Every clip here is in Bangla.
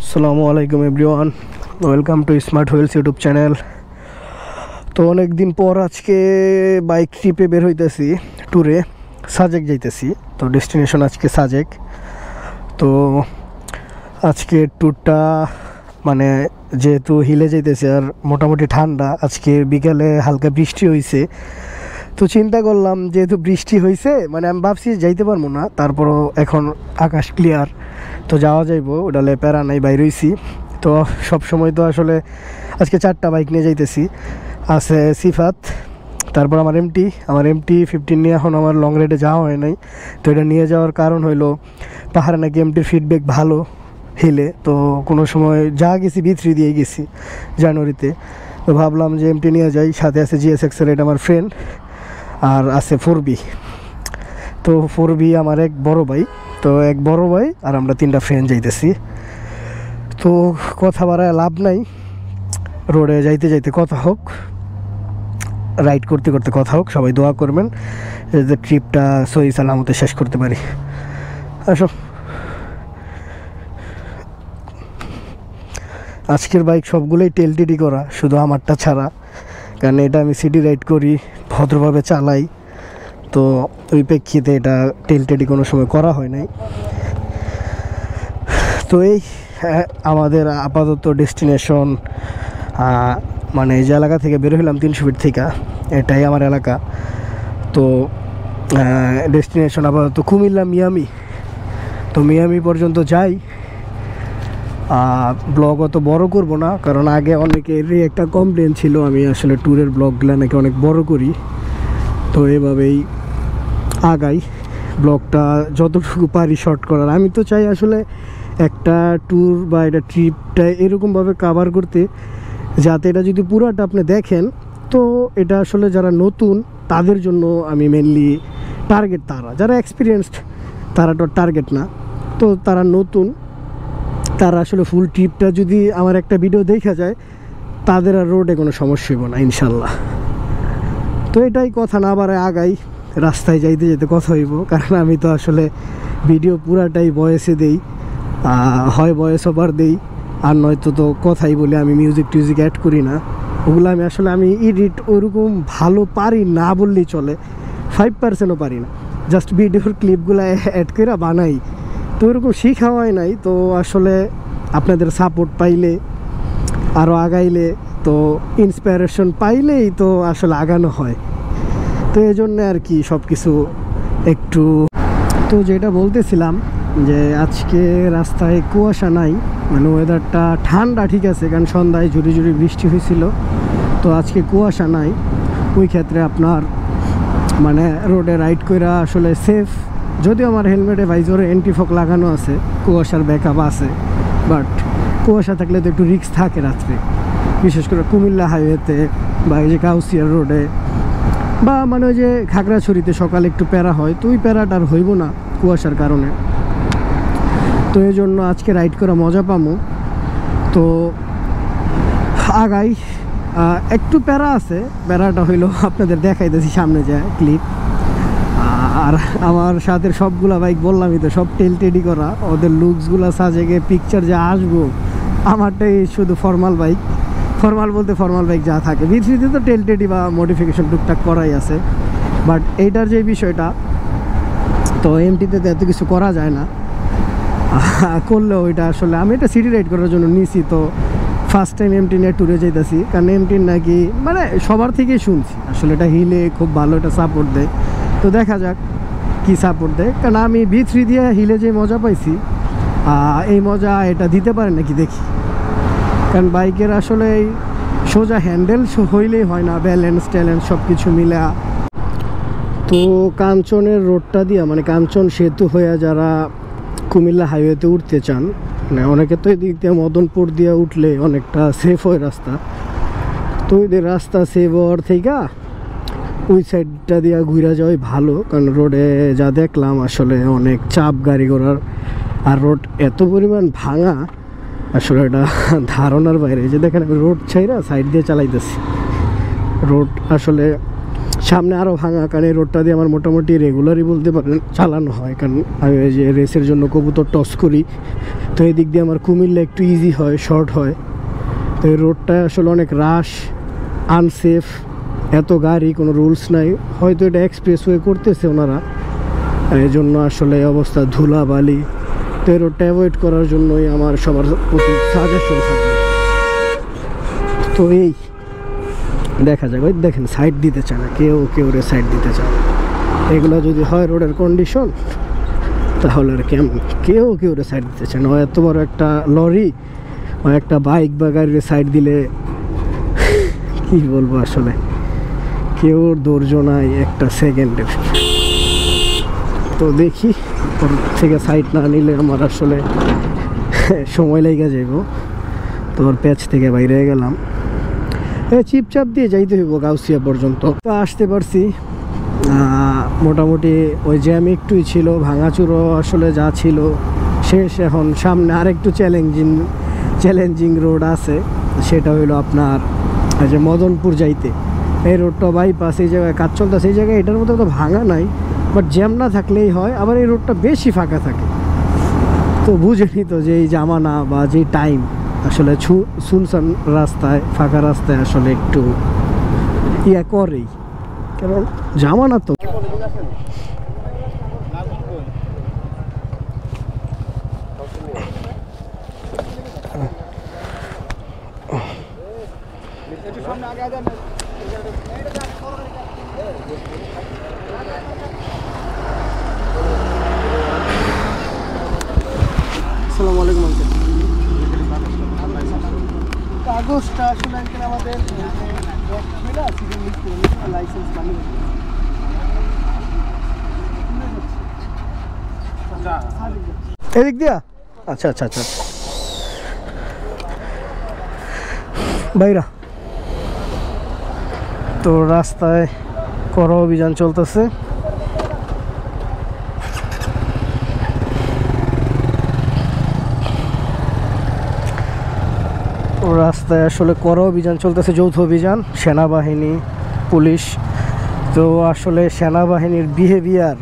আসসালামু আলাইকুম everyone, welcome to smart wheels YouTube channel. তো অনেক দিন পর আজকে বাইক ট্রিপে বের হইতেছি, ট্যুরে সাজেক যাইতেছি। তো ডেস্টিনেশন আজকে সাজেক। তো আজকে ট্যুরটা মানে যেহেতু হিলে যাইতেছে আর মোটামুটি ঠান্ডা, আজকে বিকালে হালকা বৃষ্টি হয়েছে। তো চিন্তা করলাম যেহেতু বৃষ্টি হয়েছে মানে আমি ভাবছি যাইতে পারবো না, তারপরও এখন আকাশ ক্লিয়ার তো যাওয়া যাইব, ওটালে প্যারা নাই, বাইরে হইছি। তো সব সময় তো আসলে আজকে 4টা বাইক নিয়ে যাইতেছি। আছে সিফাত, তারপর আমার এমটি 15 নিয়ে এখন আমার লং রাইডে যাওয়া হয় নাই। তো এটা নিয়ে যাওয়ার কারণ হইলো পাহাড়ে নাকি এমটির ফিডব্যাক ভালো হিলে। তো কোনো সময় যা গেছি B3 দিয়ে গেছি জানুয়ারিতে। তো ভাবলাম যে এমটি নিয়ে যাই, সাথে আছে GSX-এর, এটা আমার ফ্রেন্ড, আর আছে 4B। তো 4B আমার এক বড় ভাই, তো এক বড় ভাই আর আমরা 3টা ফ্রেন্ড যাইতেছি। তো কথা বাড়ায় লাভ নাই, রোডে যাইতে যাইতে কথা হোক, রাইড করতে করতে কথা হোক। সবাই দোয়া করবেন যাতে ট্রিপটা সহি সালামতে শেষ করতে পারি। আসো, আজকের বাইক সবগুলোই টেলটিডি করা, শুধু আমারটা ছাড়া, কারণ এটা আমি সিটি রাইড করি, ভদ্রভাবে চালাই। তো ওই প্রেক্ষিতে এটা টেলটেডি কোনো সময় করা হয় নাই। তো এই আমাদের আপাতত ডেস্টিনেশন, মানে এই যে এলাকা থেকে বের হইলাম 300 ফিট থেকে, এটাই আমার এলাকা। তো ডেস্টিনেশন আপাতত কুমিল্লা মিয়ামি। তো মিয়ামি পর্যন্ত যাই। ব্লগ অত বড় করব না, কারণ আগে অনেকেরই একটা কমপ্লেন ছিল আমি আসলে ট্যুরের ব্লগগুলো নাকি অনেক বড় করি। তো এভাবেই আগাই, ব্লগটা যতটুকু পারি শর্ট করার। আমি তো চাই আসলে একটা ট্যুর বা এটা ট্রিপটা এরকমভাবে কাভার করতে যাতে এটা যদি পুরোটা আপনি দেখেন, তো এটা আসলে যারা নতুন তাদের জন্য আমি মেনলি টার্গেট। তারা যারা এক্সপিরিয়েন্সড তারা তো টার্গেট না, তো তারা নতুন, তারা আসলে ফুল ট্রিপটা যদি আমার একটা ভিডিও দেখা যায় তাদের আর রোডে কোনো সমস্যা হইব না ইনশাল্লাহ। তো এটাই, কথা না বাড়ায় আগাই, রাস্তায় যাইতে যেতে কথা হইব। কারণ আমি তো আসলে ভিডিও পুরাটাই ভয়েসে দেই, হয় ভয়েস ওভার দেই, আর নয়তো তো কথাই বলে, আমি মিউজিক টিউজিক অ্যাড করি না। ওগুলো আমি এডিট ওরকম ভালো পারি না বললেই চলে, 5%ও পারি না। জাস্ট ভিডিওর ক্লিপগুলো অ্যাড করে বানাই, তো ওরকম শেখা হয় নাই। তো আসলে আপনাদের সাপোর্ট পাইলে, আরও আগাইলে, তো ইন্সপিরেশন পাইলেই তো আসলে আগানো হয়। তো এই জন্য আর কি সব কিছু একটু। তো যেটা বলতেছিলাম যে আজকে রাস্তায় কুয়াশা নাই, মানে ওয়েদারটা ঠান্ডা ঠিক আছে, কারণ সন্ধ্যায় ঝুড়ি ঝুড়ি বৃষ্টি হয়েছিল। তো আজকে কুয়াশা নাই, ওই ক্ষেত্রে আপনার মানে রোডে রাইড করে আসলে সেফ। যদিও আমার হেলমেটে ভাইজরে অ্যান্টিফক লাগানো আছে, কুয়াশার ব্যাকআপ আছে, বাট কুয়াশা থাকলে তো একটু রিস্ক থাকে রাত্রে, বিশেষ করে কুমিল্লা হাইওয়েতে বা এই যে কাউসিয়া রোডে, বা মানে ওই যে খাগড়াছড়িতে সকালে একটু প্যারা হয়। তো ওই প্যারাটা আর হইব না কুয়াশার কারণে। তো এই জন্য আজকে রাইড করা মজা পামো। তো আগাই, একটু প্যারা আছে, প্যারাটা হইলো আপনাদের দেখাইতেছি সামনে যায় ক্লিপ। আর আমার সাথে সবগুলা বাইক বললামই তো সব টেলটেডি করা, ওদের লুকসগুলো সাজেগে পিকচার যা আসবো। আমারটাই শুধু ফর্মাল বাইক, ফর্মাল বলতে ফর্মাল বাইক যা থাকে। B3-তে তো টেলটেডি বা মডিফিকেশন টুকটাক করাই আছে, বাট এইটার যে বিষয়টা, তো এমটিতে তো এত কিছু করা যায় না, করলেও ওইটা আসলে আমি এটা সিটি রাইড করার জন্য নিছি। তো ফার্স্ট টাইম এমটি নিয়ে ট্যুরে যাইতেছি, কারণ এমটির নাকি মানে সবার থেকেই শুনছি আসলে এটা হিলে খুব ভালো, এটা সাপোর্ট দেয়। তো দেখা যাক কি সাপোর্ট দেয়, কারণ আমি B3 দিয়ে হিলে যে মজা পাইছি, এই মজা এটা দিতে পারে নাকি দেখি। কারণ বাইকের আসলে এই সোজা হ্যান্ডেল হইলেই হয় না, ব্যালেন্স ট্যালেন্স সব কিছু মিলা। তো কাঞ্চনের রোডটা দিয়া, মানে কাঞ্চন সেতু হয়ে যারা কুমিল্লা হাইওয়েতে উঠতে চান, মানে অনেকে তো এদিক দিয়ে মদনপুর দিয়ে উঠলে অনেকটা সেফ হয় রাস্তা। তো ওইদের রাস্তা সেফ হওয়ার থেকে ওই সাইডটা দিয়ে ঘুরে যাওয়াই ভালো, কারণ রোডে যা দেখলাম আসলে অনেক চাপ গাড়ি ঘোড়ার, আর রোড এত পরিমাণ ভাঙা আসলে এটা ধারণার বাইরে। যে দেখেন আমি রোড ছাইরা সাইড দিয়ে চালাইতেছি, রোড আসলে সামনে আরও ভাঙা, কারণ এই রোডটা দিয়ে আমার মোটামুটি রেগুলারই বলতে পারেন চালানো হয়, কারণ আমি ওই যে রেসের জন্য কবুতর টস করি, তো এই দিক দিয়ে আমার কুমিল্লা একটু ইজি হয়, শর্ট হয়। তো এই রোডটা আসলে অনেক রাশ, আনসেফ, এত গাড়ি, কোনো রুলস নাই। হয়তো এটা এক্সপ্রেসওয়ে করতেছে ওনারা, এই জন্য আসলে এই অবস্থা, ধুলা বালি। তো এই রোডটা অ্যাভয়েড করার জন্যই আমার সবার প্রতি সাজেশন থাকবে। তো এই দেখা যাক, ওই দেখেন সাইড দিতে চায় না, কেউ রে সাইড দিতে চায়। এগুলো যদি হয় রোডের কন্ডিশন, তাহলে আর কেমন, কেউ রে সাইড দিতে চায় না। ও এত বড় একটা লরি বা একটা বাইক বা গাড়ির সাইড দিলে কি বলবো, আসলে কেউ ধৈর্য নাই একটা সেকেন্ডের। তো দেখি ওর থেকে সাইড না নিলে আমার আসলে সময় লেগে যাইব। তো ওর প্যাচ থেকে বাইরে গেলাম, চিপচাপ দিয়ে যাইতে হইব গাউসিয়া পর্যন্ত। তো আসতে পারছি মোটামুটি, ওই জ্যাম একটুই ছিল, ভাঙাচুরো আসলে যা ছিল শেষ। এখন সামনে আরেকটু চ্যালেঞ্জিং রোড আছে, সেটা হইলো আপনার যে মদনপুর যাইতে। এই রোডটা বাইপাস, এই জায়গায় কাজ চলতেছে, এই জায়গায় এটার মধ্যে তো ভাঙা নাই, বাট জ্যাম না থাকলেই হয়। আবার এই রোডটা বেশি ফাঁকা থাকে, তো বুঝেনি তো যে এই জামানা বা যে টাইম, আসলে সুনসান রাস্তায়, ফাঁকা রাস্তায় আসলে একটু ইয়া করেই, কারণ জামানা তো। আসসালামু আলাইকুম আঙ্কেল। কাগজটা আসলে আঙ্কেল আমাদের লাইসেন্স বানিয়ে এদিক দিয়া, আচ্ছা আচ্ছা আচ্ছা বাইরা। তো রাস্তায় কড়া অভিযান চলতেছে। রাস্তায় আসলে কড়া অভিযান চলতেছে, যৌথ অভিযান, সেনাবাহিনী, পুলিশ। তো আসলে সেনাবাহিনীর বিহেভিয়ার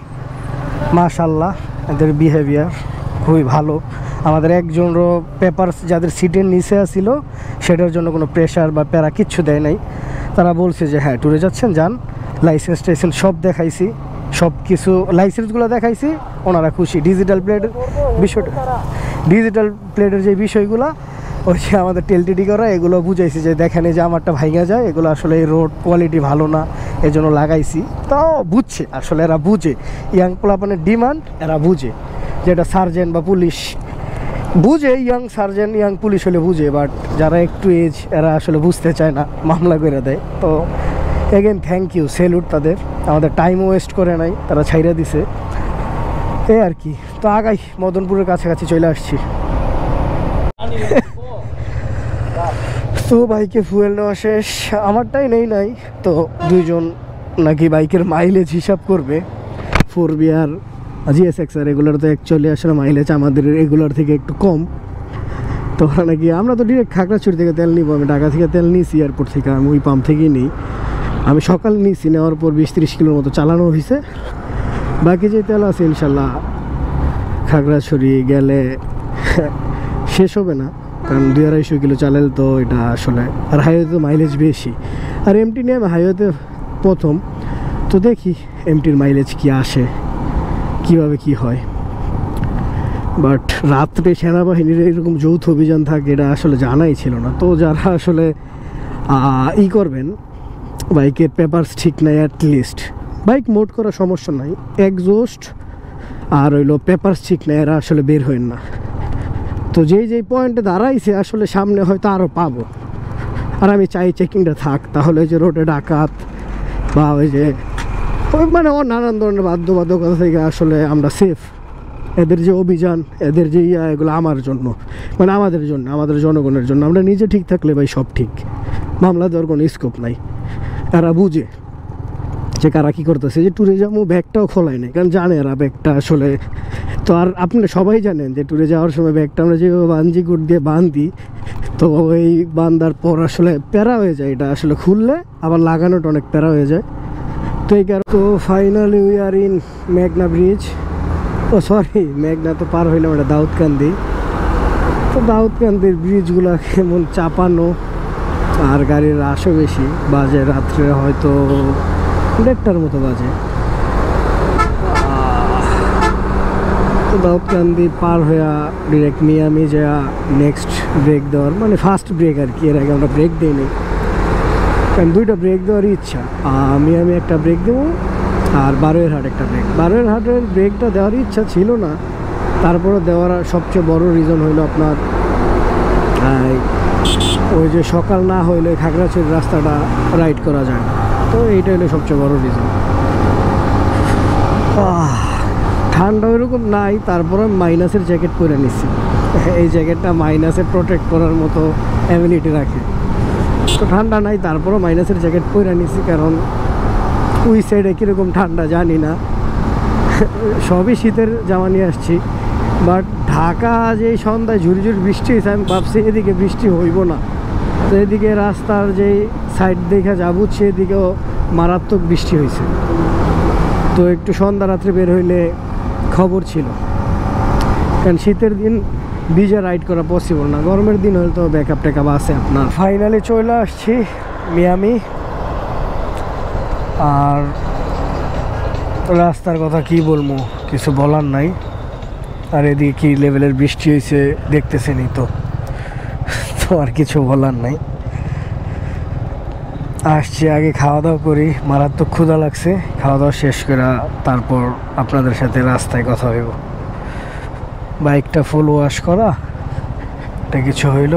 মাশাআল্লাহ, এদের বিহেভিয়ার খুবই ভালো। আমাদের একজনেরও পেপারস যাদের সিটের নিচে আসছিল সেটার জন্য কোনো প্রেশার বা প্যারা কিচ্ছু দেয় নাই। তারা বলছে যে হ্যাঁ ট্যুরে যাচ্ছেন যান, লাইসেন্স সব দেখাইছি, সব কিছু লাইসেন্সগুলো দেখাইছি, ওনারা খুশি। ডিজিটাল প্লেটের যে বিষয়গুলো, ওই যে আমাদের টেলটিডি করা, এগুলো বুঝাইছি যে দেখেন এই যে আমারটা ভাঙা যায়, এগুলো আসলে এই রোড কোয়ালিটি ভালো না, এই জন্য লাগাইছি। তাও বুঝছে, আসলে এরা বুঝে, ইয়াং পোলাপানের ডিমান্ড এরা বুঝে, যেটা সার্জেন্ট বা পুলিশ বুঝে, ইয়াং সার্জেন্ট ইয়াং পুলিশ হলে বুঝে, বাট যারা একটু এজ এরা আসলে বুঝতে চায় না, মামলা করে দেয়। তো এগেন থ্যাংক ইউ, সেলুট তাদের, আমাদের টাইমও ওয়েস্ট করে নাই, তারা ছাইরা দিছে, এই আর কি। তো আগাই মদনপুরের কাছাকাছি চলে আসছি। তো বাইকে ফুয়েল নেওয়া শেষ, আমারটাই নাই। তো দুইজন নাকি বাইকের মাইলেজ হিসাব করবে, 4B আর GSX আর রেগুলার তো অ্যাকচুয়ালি আসলে মাইলেজ আমাদের রেগুলার থেকে একটু কম। তো নাকি আমরা তো ডিরেক্ট খাগড়াছড়ি থেকে তেল নিব, আমি ঢাকা থেকে তেল নিয়েছি এয়ারপোর্ট থেকে, আমি ওই পাম্প থেকেই নিই। আমি সকাল নিয়েছি, নেওয়ার পর 20-30 কিলোর মতো চালানো হয়েছে। বাকি যে তেল আছে ইনশাল্লাহ খাগড়াছড়ি গেলে শেষ হবে না, কারণ 200-250 কিলো চালালে তো এটা আসলে, আর হাইওয়েতে মাইলেজ বেশি। আর এমটি নিয়ে আমি হাইওয়েতে প্রথম, তো দেখি এমটির মাইলেজ কি আসে, কিভাবে কি হয়। বাট রাত্রে সেনাবাহিনীর এরকম যৌথ অভিযান থাকে এটা আসলে জানাই ছিল না। তো যারা আসলে করবেন, বাইকের পেপারস ঠিক নাই, অ্যাটলিস্ট বাইক মোড করা সমস্যা নাই, এক্সজস্ট আর হইলো পেপারস ঠিক নাই, এরা আসলে বের হইন না। তো যেই পয়েন্টে দাঁড়াইছে আসলে সামনে হয়তো আরও পাবো, আর আমি চাই চেকিংটা থাক, তাহলে ওই যে রোডে ডাকাত বা ওই যে মানে নানান ধরনের বাধ্যবাধকতা থেকে আসলে আমরা সেফ। এদের যে অভিযান, এদের যে এগুলো আমার জন্য, মানে আমাদের জন্য, আমাদের জনগণের জন্য। আমরা নিজে ঠিক থাকলে ভাই সব ঠিক, মামলা দেওয়ার কোনো স্কোপ নাই। এরা বুঝে যে কারা কী করতেছে। যে ট্যুরে যাবো ব্যাগটাও খোলাই নেই, কারণ জানে এরা ব্যাগটা আসলে, তো আর আপনারা সবাই জানেন যে ট্যুরে যাওয়ার সময় ব্যাগটা আমরা যেভাবে বাঞ্জি গুড় দিয়ে বাঁধি, তো এই বাঁধার পর আসলে প্যারা হয়ে যায়, এটা আসলে খুললে আবার লাগানোটা অনেক প্যারা হয়ে যায়। তো ফাইনালি উই আর ইন মেঘনা ব্রিজ। ও সরি, মেঘনা তো পার হইলাম, এটা দাউদকান্দি। তো দাউদকান্দির ব্রিজগুলো কেমন চাপানো, আর গাড়ির রাশও বেশি, বাজে রাত্রে হয়তো 1:30টার মতো বাজে। তো দাউদকান্দি পার হইয়া ডিরেক্ট মিয়ামি যা নেক্সট ব্রেক দেওয়ার, মানে ফার্স্ট ব্রেক আর কি। এর আগে আমরা ব্রেক দিইনি, কারণ 2টা ব্রেক দেওয়ারই ইচ্ছা। মিয়ামি একটা ব্রেক দেবো, আর বারোয়ারহাট একটা ব্রেক। বারোয়ারহাটের ব্রেকটা দেওয়ার ইচ্ছা ছিল না, তারপরে দেওয়ার সবচেয়ে বড় রিজন হইলো আপনার ওই যে সকাল না হইলে খাগড়াছড়ির রাস্তাটা রাইড করা যায় না। তো এইটা হলো সবচেয়ে বড় রিজন। ঠান্ডা ওইরকম নাই, তারপরে মাইনাসের জ্যাকেট পরে নিচ্ছি। এই জ্যাকেটটা মাইনাসে প্রোটেক্ট করার মতো অ্যাবিলিটি রাখে। তো ঠান্ডা নাই, তারপরও মাইনাসের জ্যাকেট পরে নিচ্ছি, কারণ ওই সাইডে কীরকম ঠান্ডা জানি না। সবই শীতের জামা নিয়ে আসছি, বাট ঢাকা যে সন্ধ্যায় ঝুরি ঝুরি বৃষ্টি হয়েছে, আমি ভাবছি এদিকে বৃষ্টি হইব না। তো এদিকে রাস্তার যেই সাইড দেখে যাবো সেদিকেও মারাত্মক বৃষ্টি হয়েছে। তো একটু সন্ধ্যা রাত্রে বের হইলে খবর ছিল, কারণ শীতের দিন ভিজে রাইড করা পসিবল না। গরমের দিন হলে তো ব্যাকআপ ট্যাকআপ আছে আপনার। ফাইনালি চলে আসছি মিয়ামি। আর রাস্তার কথা কি বলবো, কিছু বলার নাই। আর এদিকে কি লেভেলের বৃষ্টি হয়েছে দেখতেছেনই তো, আর কিছু বলার নাই। আসছি, আগে খাওয়া দাওয়া করি, মারাত্মক ক্ষুধা লাগছে। খাওয়া দাওয়া শেষ করে তারপর আপনাদের সাথে রাস্তায় কথা হইব। বাইকটা ফুল ওয়াশ করা, এটা কিছু হইল।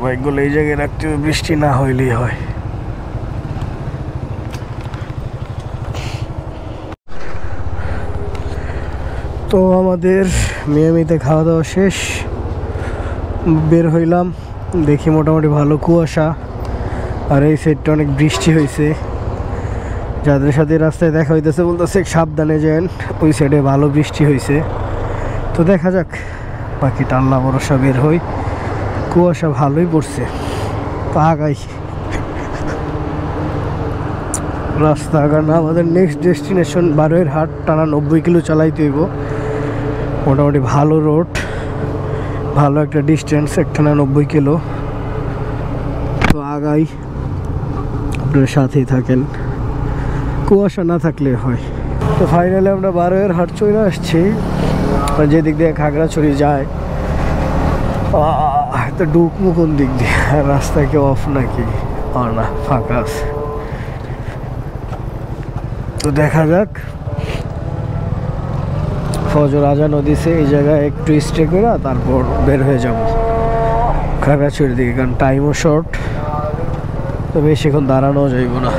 বাইকগুলো এই জায়গায় রাখতে হবে, বৃষ্টি না হইলেই হয়। তো আমাদের মিয়ামিতে খাওয়া দাওয়া শেষ, বের হইলাম। দেখি মোটামুটি ভালো কুয়াশা, আর এই সাইডটা অনেক বৃষ্টি হয়েছে। যাদের সাথে রাস্তায় দেখা হইতেছে বলতেছে সাবধানে যান, ওই সাইডে ভালো বৃষ্টি হয়েছে। তো দেখা যাক, বাকিটা আল্লাহ ভরসা। বের হই, কুয়াশা ভালোই পড়ছে। তো আগাই রাস্তা, কারণ আমাদের নেক্সট ডেস্টিনেশন বারোয়ারহাট। টানা 90 কিলো চালাইতে হইব। মোটামুটি ভালো রোড, ভালো একটা ডিস্টেন্স, একটানা 90 কিলো। তো আগাই, আপনার সাথেই থাকেন, কুয়াশা না থাকলে হয়। তো ফাইনালি আমরা বারোয়ারহাট চলে আসছি, যেদিক দিয়ে খাগড়াছড়ি যায়। তো ঢুকবো কোন দিক দিয়ে, রাস্তা কি অফ নাকি? না, ফাঁকা আছে। তো দেখা যাক। ফজর আজান দিছে, এই জায়গায় একটু স্টে করে তারপর বের হয়ে যাব খাগড়াছড়ির দিকে, কারণ টাইমও শর্ট। তো বেশিক্ষণ দাঁড়ানো যাইব না,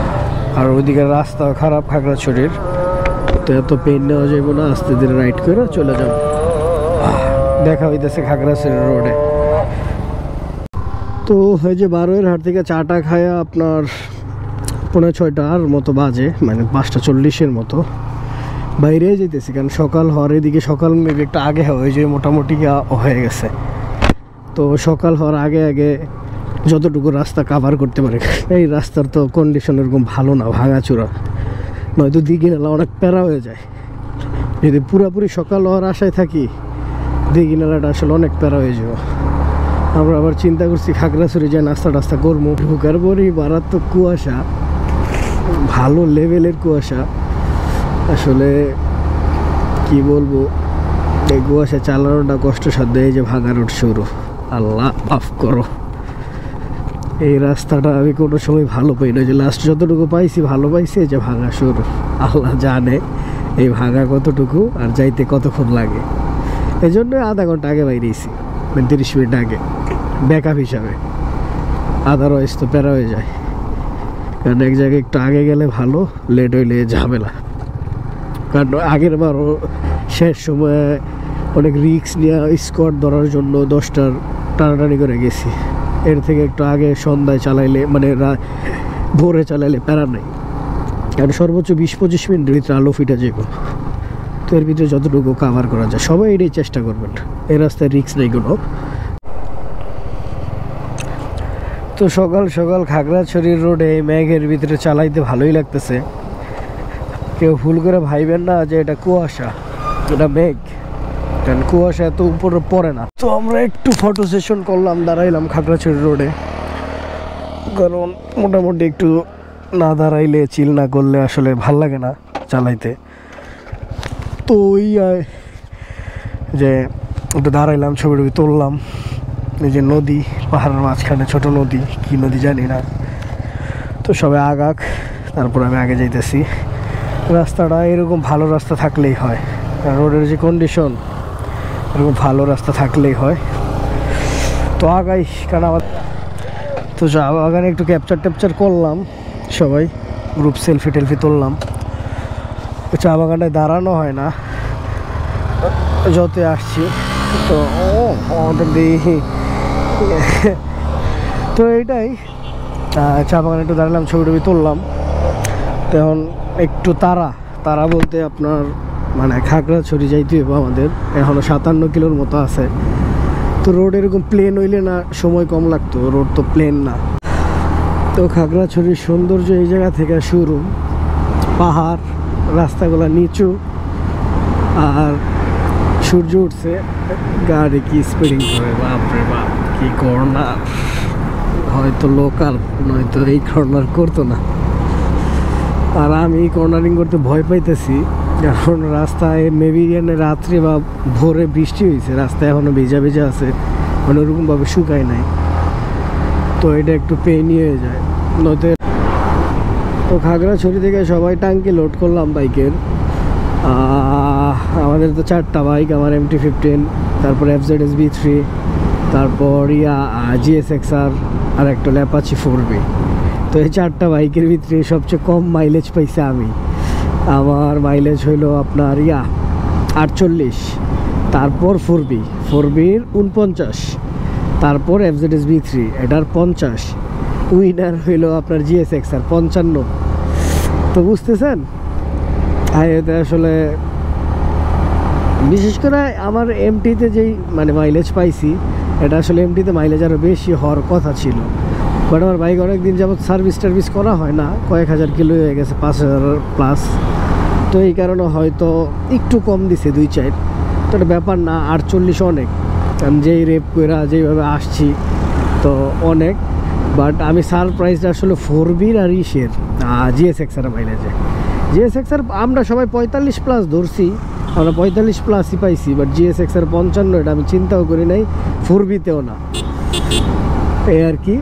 আর ওইদিকে রাস্তাও খারাপ খাগড়াছড়ির। তো এত পেন নেওয়া যাইব না, আস্তে ধীরে রাইড করে চলে যাব। দেখা হইতেছে খাগড়াছড়ি রোডে। তো এই যে বারোয়ারহাট থেকে চাটা খায়া আপনার 5:45 মতো বাজে, মানে 5:40 মতো বাইরে যেতেছি, কারণ সকাল হওয়ার এদিকে সকাল মেবি একটু আগে হয়, যে মোটামুটি হয়ে গেছে। তো সকাল হওয়ার আগে আগে যতটুকু রাস্তা কাভার করতে পারে। এই রাস্তার তো কন্ডিশন এরকম ভালো না, ভাঙাচোরা, নয়তো দিঘিনালা অনেক প্যারা হয়ে যায়। যদি পুরাপুরি সকাল হওয়ার আশায় থাকি, দিঘিনালাটা আসলে অনেক প্যারা হয়ে যাবে। আমরা আবার চিন্তা করছি খাগড়াছড়ি যায় নাস্তা টাস্তা করবো, ঢুকার পরেই মারাত্মক কুয়াশা, ভালো লেভেলের কুয়াশা। আসলে কি বলবো, এই কুয়াশা চালানোটা কষ্টসাধ্য। এই যে ভাঙা রোড শুরু, আল্লাহ মাফ করো। এই রাস্তাটা আমি কোনো সময় ভালো পাই না, যে লাস্ট যতটুকু পাইছি ভালো পাইছি। এই যে ভাঙা শুরু, আল্লাহ জানে এই ভাঙা কতটুকু আর যাইতে কতক্ষণ লাগে। এই জন্য আধা ঘন্টা আগে বাইরেছি, 30 মিনিট আগে, ব্যাকআপ হিসাবে। আদারওয়াইজ তো প্যারা হয়ে যায়, কারণ এক জায়গায় একটু আগে গেলে ভালো, লেট হইলে ঝামেলা। কারণ আগের বারও শেষ সময়ে অনেক রিস্ক নিয়ে স্কোয়াড ধরার জন্য 10টার টানাটানি করে গেছি। এর থেকে একটু আগে সন্ধ্যায় চালাইলে, মানে ভোরে চালাইলে প্যারা নেই, কারণ সর্বোচ্চ 20-25 মিনিটের ভিতরে আলো ফিটা যাবে। তো এর ভিতরে যতটুকু কাভার করা যায় সবাই এটাই চেষ্টা করবেন। এই রাস্তায় রিস্ক নেই কোনো। তো সকাল সকাল খাগড়াছড়ির রোডে মেঘের ভিতরে চালাইতে ভালোই লাগতেছে। কেউ ভুল করে ভাইবেন না যে এটা কুয়াশা, এটা মেঘ, কারণ কুয়াশা এত উপরে পড়ে না। তো আমরা একটু ফটো সেশন করলাম, দাঁড়াইলাম খাগড়াছড়ি রোডে, কারণ মোটামুটি একটু না দাঁড়াইলে চিল না করলে আসলে ভাল লাগে না চালাইতে। তো ওই যে একটু দাঁড়াইলাম, ছবি টবি তুললাম। এই যে নদী, পাহাড়ের মাঝখানে ছোট নদী, কি নদী জানি না। তো সবাই আগাক, তারপর আমি আগে যাইতেছি। রাস্তাটা এরকম ভালো রাস্তা থাকলেই হয়, রোডের যে কন্ডিশন এরকম ভালো রাস্তা থাকলেই হয়। তো আগাই, কারণ আমার তো চা বাগানে একটু ক্যাপচার করলাম, সবাই গ্রুপ সেলফি টেলফি তুললাম। চা বাগানটায় দাঁড়ানো হয় না যতই আসছি। তো আমাদের দেখি তো এইটাই, চা বাগানে একটু দাঁড়ালাম, ছবি টবি তুললাম। তখন একটু তারা বলতে আপনার মানে খাগড়াছড়ি যাইতে হবে আমাদের, এখনও 57 কিলোর মতো আছে। তো রোড এরকম প্লেন হইলে না সময় কম লাগতো, রোড তো প্লেন না। তো খাগড়াছড়ির সৌন্দর্য এই জায়গা থেকে শুরু, পাহাড়, রাস্তাগুলো নিচু, আর সূর্য উঠছে, গাড়ি কি স্পিডিং করে, বাপরে বাপ কি কর্নার! হয়তো লোকাল নয়তো এই কর্নার করতো না। আর আমি কর্নারিং করতে ভয় পাইতেছি, কারণ রাস্তায় মেবি রাত্রে বা ভোরে বৃষ্টি হয়েছে, রাস্তায় এখনও ভেজা ভেজা আছে, মানে ওরকমভাবে শুকায় নাই। তো এটা একটু পেইনই হয়ে যায় নয়তো। তো খাগড়াছড়ি থেকে সবাই টাঙ্কি লোড করলাম বাইকের। আমাদের তো 4টা বাইক, আমার MT-15, তারপর FZS-B3, তারপর GSX-R, আর একটা অ্যাপাচি 4B। তো এই 4টা বাইকের ভিতরে সবচেয়ে কম মাইলেজ পাইছে আমি। আমার মাইলেজ হইলো আপনার 48, তারপর 4Bর 49, তারপর FZS-B3 এটার 50, উইনার হইলো আপনার GSX-R 55। তো বুঝতেছেন এতে আসলে বিশেষ করে আমার MT-তে যেই মানে মাইলেজ পাইছি, এটা আসলে MT-তে মাইলেজ আরও বেশি হওয়ার কথা ছিল। বাট আমার বাইক অনেক দিন যাবত সার্ভিস করা হয় না, কয়েক হাজার কিলো হয়ে গেছে, 5000 প্লাস। তো এই কারণে হয়তো একটু কম দিছে 2-4। তো এটা ব্যাপার না, 48 অনেক, কারণ যেই রেপ কইরা যেইভাবে আসছি তো অনেক। বাট আমি সারপ্রাইজড আসলে 4Bর আর GSX-R মাইলেজে। GSX-R আমরা সবাই 45 প্লাস ধরছি, আমরা 45 প্লাসই পাইছি, বাট GSX-R 55, এটা আমি চিন্তাও করি নাই, 4Bতেও না, এই আর কি।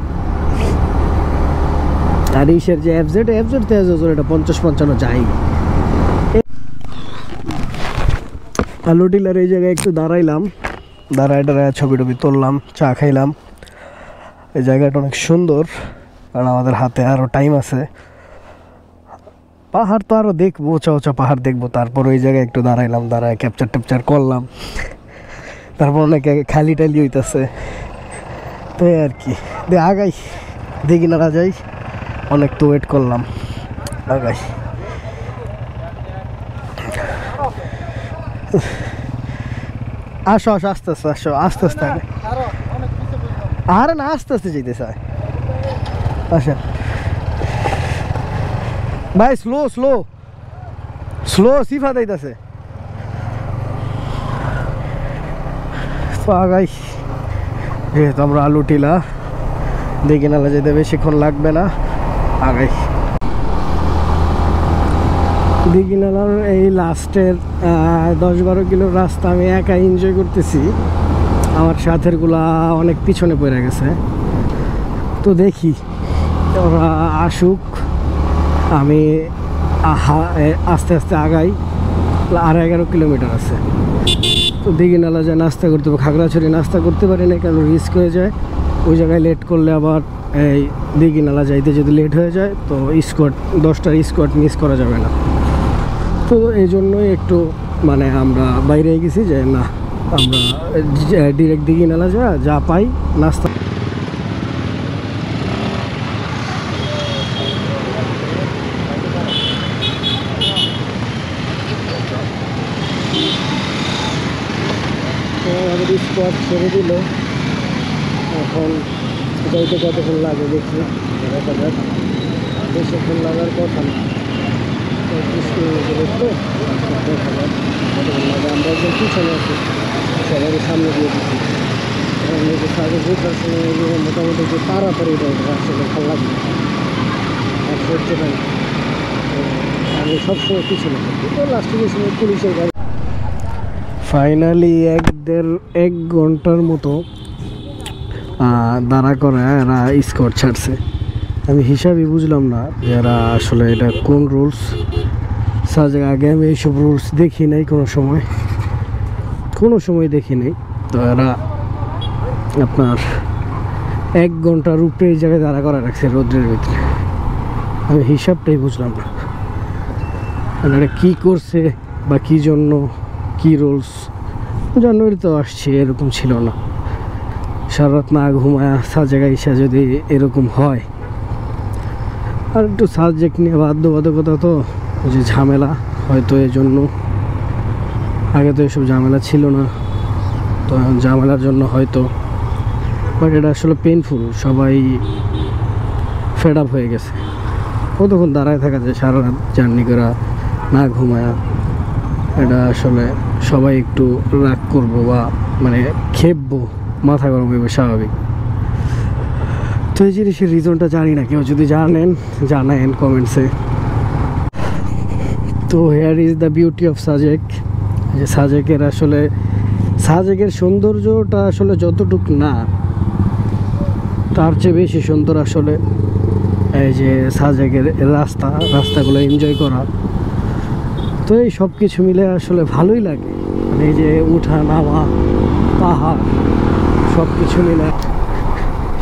আর ইসের যে FZ এটা 50-55 যাই। আলু ডিলার এই জায়গায় একটু দাঁড়াইলাম, দাঁড়ায় ছবি টবি তুললাম, চা খাইলাম। এই জায়গাটা অনেক সুন্দর, কারণ আমাদের হাতে আরও টাইম আছে। পাহাড় তো আরও দেখবো, উঁচা পাহাড় দেখবো। তারপর ওই জায়গায় একটু দাঁড়াইলাম, দাঁড়ায় ক্যাপচার করলাম। তারপর অনেকে খালি টালি হইতেছে, তো আর কি আগাই, দেখি না যাই, অনেক তো ওয়েট করলাম, আগাই। আসো আস্তে আস্তে আরে না, আস্তে যেতে চায়। আচ্ছা ভাই, স্লো সিফা দিতেছে। আগাই, যেহেতু আমরা আলু টিলা, দেখি নালা যেতে বেশিক্ষণ লাগবে না, আগাই। দিঘি নালার এই লাস্টের 10-12 কিলোর রাস্তা আমি একাই এনজয় করতেছি, আমার সাথেরগুলা অনেক পিছনে পড়ে গেছে। তো দেখি ওরা আসুক, আমি আস্তে আস্তে আগাই। আর 11 কিলোমিটার আছে। তো দিঘি নালা যায় নাস্তা করতে হবে, খাগড়াছড়ি নাস্তা করতে পারি না, কারণ রিস্ক হয়ে যায়। ওই জায়গায় লেট করলে আবার এই দিঘি নালা যাইতে যদি লেট হয়ে যায় তো 10টার স্কোয়াড মিস করা যাবে না। তো এই জন্যই একটু মানে আমরা বাইরে গেছি যে না, আমরা ডিরেক্ট দিঘি নালা যা পাই নাস্তা। তো আমাদের স্কোয়াড ছেড়ে দিল, এখন যাইতে কতক্ষণ লাগে দেখি, দেখা যাক। বেশিক্ষণ লাগার কথা না, 35 মিনিটের তো, দেখা যাক কতক্ষণ লাগে। আমরা একজন পিছনে আছি, সবারই সামনে দিয়ে দিচ্ছি। নিজে সাজে ঘুরতে সময় মোটামুটি যে তাড়াতাড়ি আসলে ভালো লাগে আর করতে পারি। আমি সবসময় পিছনে থাকি, তো লাস্টে যে সময় পুলিশের গাড়ি। ফাইনালি 1 ঘন্টার মতো দাঁড়া করে এরা স্কট ছাড়ছে। আমি হিসাবই বুঝলাম না যে এরা আসলে এটা কোন রুলস। সাজে আগে আমি এইসব রুলস দেখি নাই, কোনো সময় দেখি নাই। তো এরা আপনার 1 ঘন্টার উপরে এই জায়গায় দাঁড়া করা রাখছে রোদ্রের ভিতরে। আমি হিসাবটাই বুঝলাম না এটা কী করছে বা কী জন্য, কী রুলস। জানুয়ারি তো আসছে, এরকম ছিল না। সারা রাত না ঘুমায় সাজেগা ইসা যদি এরকম হয়। আর একটু সাবজেক্ট নিয়ে বাধ্যবাধকতা, তো যে ঝামেলা হয়তো এই জন্য। আগে তো এসব ঝামেলা ছিল না, তো ঝামেলার জন্য হয়তো। বাট এটা আসলে পেইনফুল, সবাই ফেড আপ হয়ে গেছে। কতক্ষণ দাঁড়ায় থাকা যায় সারা রাত জার্নি করা না ঘুমায়া। এটা আসলে সবাই একটু রাগ করবো বা মানে খেপবো, মাথা গরম হইবে স্বাভাবিক। তো এই জিনিসের রিজনটা জানি না, কেউ যদি জানেন কমেন্টসে। তো hair is the beauty of Sajek. যে সাজেকের আসলে সাজেকের সৌন্দর্যটা আসলে যতটুকু না, তার চেয়ে বেশি সুন্দর আসলে এই যে সাজেকের রাস্তাগুলো এনজয় করা। তো এই সব কিছু মিলে আসলে ভালোই লাগে। মানে এই যে উঠা নামা, পাহাড়, সব কিছু মিলে।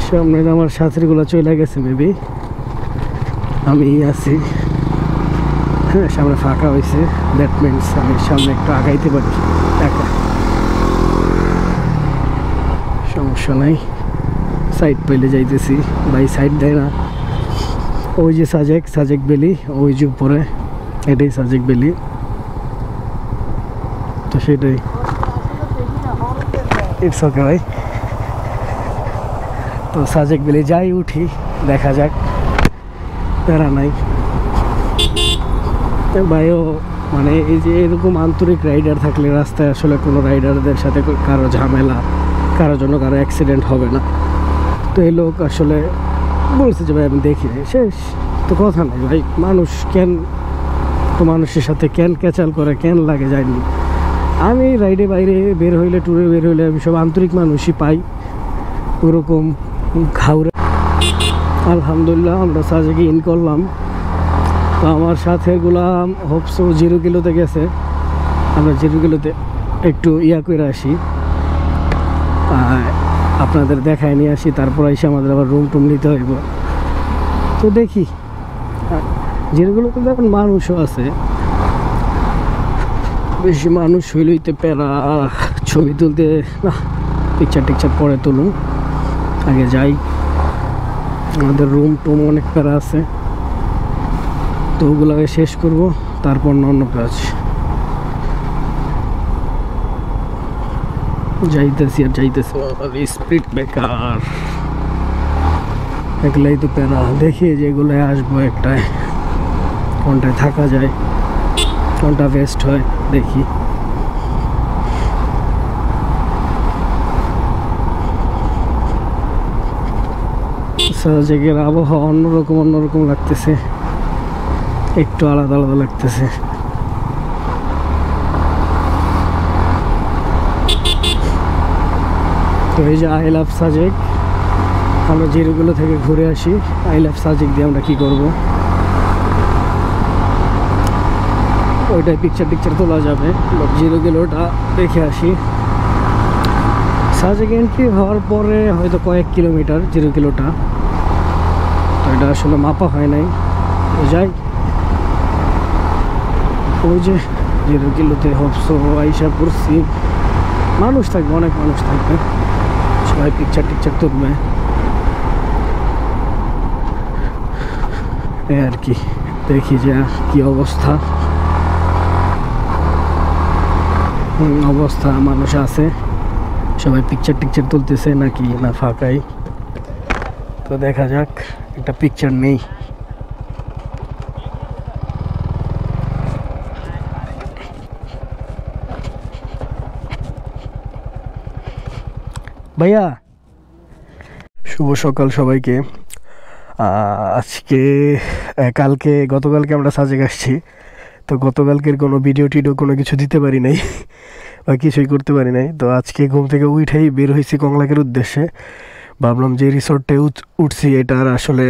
সামনে আমার সাথীগুলো চলে গেছে, মেবি আমি আছি। হ্যাঁ, সামনে ফাঁকা হয়েছে, দ্যাট মিনস আমি সামনে একটু আগাইতে পারি একা, সমস্যা নাই। সাইড পেলে যাইতেছি, বাই সাইড দেয় না। ওই যে সাজেক ভ্যালি, ওই যে উপরে, এটাই সাজেক ভ্যালি। তো সেটাই, ইটস ওকে ভাই। তো সাজেক ভ্যালি যাই, উঠি, দেখা যাক, প্যারা নাই ভাইও। মানে এই যে এরকম আন্তরিক রাইডার থাকলে রাস্তায় আসলে কোনো রাইডারদের সাথে কারো ঝামেলা, কারোর জন্য কারো অ্যাক্সিডেন্ট হবে না। তো এই লোক আসলে বলছে যে ভাই আমি দেখি শেষ, তো কথা নেই ভাই। মানুষ তো মানুষের সাথে ক্যাচাল করে লাগে যায়নি। আমি রাইডে বাইরে বের হইলে, ট্যুরে বের হইলে আমি সব আন্তরিক মানুষই পাই, ওরকম ঘাউরে। আলহামদুলিল্লাহ আমরা সাজেকে ইন করলাম। তো আমার সাথেগুলা হোপসো 0 কিলোতে গেছে। আমরা 0 কিলোতে একটু করে আসি, আপনাদের দেখায় নিয়ে আসি, তারপর এসে আমাদের আবার রুম নিতে হইব। তো দেখি, 0 কিলোতে দেখুন মানুষও আছে, বেশি মানুষ হইলেইতে প্যারা। ছবি তুলতে না, পিকচার পরে তুলুন, আগে যাই। আমাদের রুম অনেক প্যারা আছে, তো ওগুলোকে শেষ করব, তারপর অন্য কাজ। যাইতেছি স্পিড ব্রেকার, এগুলাই তো প্যারা। দেখি যেগুলো আসবো একটায়, কোনটায় থাকা যায়, কোনটা বেস্ট হয় দেখি। সাজেকের আবহাওয়া অন্যরকম লাগতেছে, একটু আলাদা লাগতেছে। তো এই যে আই লাভ সাজেক, আমরা 0 কিলো থেকে ঘুরে আসি। আই লাভ সাজেক দিয়ে আমরা কি করব, ওইটাই পিকচার তোলা যাবে। 0 কিলোটা দেখে আসি। সাজেক এন্ট্রি হওয়ার পরে হয়তো কয়েক কিলোমিটার 0 কিলোটা, তো এটা আসলে মাপা হয় নাই। যাই, ওই যে 0 কিলোতে হোপসো আইসা পড়ছি। মানুষ থাকবে, অনেক মানুষ থাকবে, সবাই পিকচার তুলবে এই আর কি। দেখি যে কি অবস্থা মানুষ আছে, সবাই পিকচার তুলতেছে নাকি না ফাঁকাই। তো দেখা যাক, একটা পিকচার নেই। ভাইয়া শুভ সকাল সবাইকে। আজকে গতকালকে আমরা সাজেক আসছি, তো গতকালকের কোনো ভিডিও টিডিও কোনো কিছু দিতে পারি নাই বা কিছুই করতে পারি নাই। তো আজকে ঘুম থেকে উঠেই বের হয়েছি কংলাকের উদ্দেশ্যে। ভাবলাম যে রিসোর্টে উঠছি এটার আসলে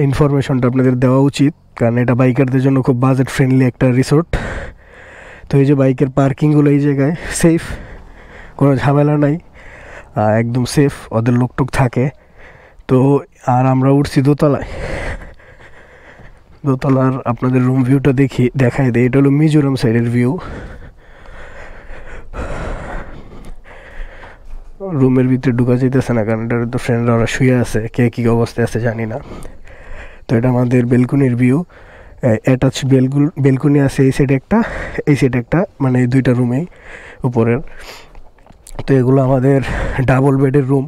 ইনফরমেশনটা আপনাদের দেওয়া উচিত, কারণ এটা বাইকারদের জন্য খুব বাজেট ফ্রেন্ডলি একটা রিসোর্ট। তো এই যে বাইকের পার্কিংগুলো এই জায়গায় সেফ, কোনো ঝামেলা নাই, একদম সেফ, ওদের লোকটুক থাকে। তো আর আমরা উঠছি দোতলায়। দোতলার আপনাদের রুম ভিউটা দেখাই দেয়। এটা হলো মিজোরাম সাইডের ভিউ। রুমের ভিতরে ঢুকা যাইতেছে না, কারণ এটা তো ফ্রেন্ডরা ওরা শুয়ে আছে, কে কী অবস্থায় আছে জানি না। তো এটা আমাদের বেলকুনির ভিউ। অ্যাটাচ বেলকুনি আছে এই সাইডে একটা, এই সাইডে একটা, মানে এই দুইটা রুমেই উপরের। তো এগুলো আমাদের ডাবল বেডের রুম।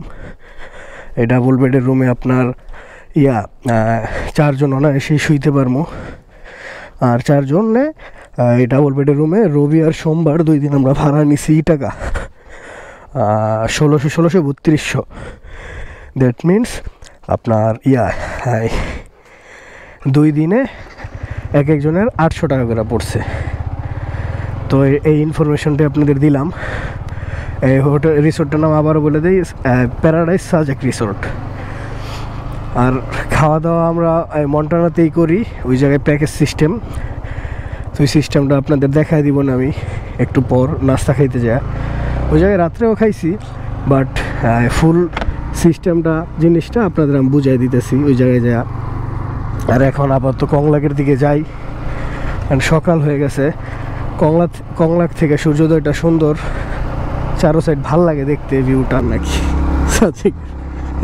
এই ডাবল বেডের রুমে আপনার 4 জন অনায়াসেই শুইতে পারবো। আর 4 জনে এই ডাবল বেডের রুমে রবি আর সোমবার 2 দিন আমরা ভাড়া নিছি টাকা 1600 দ্যাট মিনস আপনার 2 দিনে এক একজনের 800 টাকা করে পড়ছে। তো এই ইনফরমেশনটা আপনাদের দিলাম। এই রিসোর্টটার নাম আবারও বলে দিই, প্যারাডাইস সাজেক রিসোর্ট। আর খাওয়া দাওয়া আমরা মন্টানাতেই করি, ওই জায়গায় প্যাকেজ সিস্টেম। তো ওই সিস্টেমটা আপনাদের দেখাই দিব না আমি একটু পর, নাস্তা খাইতে যায় ওই জায়গায় রাত্রেও খাইছি, বাট ফুল সিস্টেমটা জিনিসটা আপনাদের আমি বুঝাই দিতেছি ওই জায়গায় যা। আর এখন আপাতত কংলাকের দিকে যাই, কারণ সকাল হয়ে গেছে। কংলাক থেকে সূর্যোদয়টা সুন্দর, চারো সাইড ভাল লাগে দেখতে ভিউটা নাকি।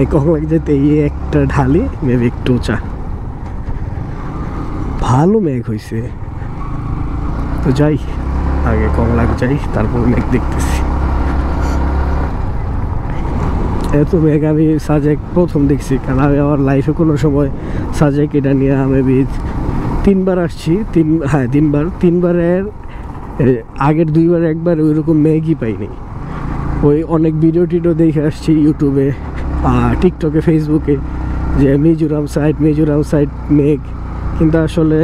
এই কংলাক যেতে এই একটা ঢালি মেবি একটু উঁচা, ভালো মেঘ হয়েছে। তো যাই, আগে কংলাক যাই, তারপর মেঘ দেখতেছি। এত মেঘ আমি সাজেক প্রথম দেখছি, কারণ আমি আমার লাইফে কোনো সময় সাজেক এটা নিয়ে মেবি 3বার আসছি। 3বারের আগের 2বার একবার ওইরকম মেঘই পাইনি। ওই অনেক ভিডিও টিডিও দেখে আসছি ইউটিউবে, টিকটকে, ফেসবুকে, যে মিজোরাম সাইড মেঘ, কিন্তু আসলে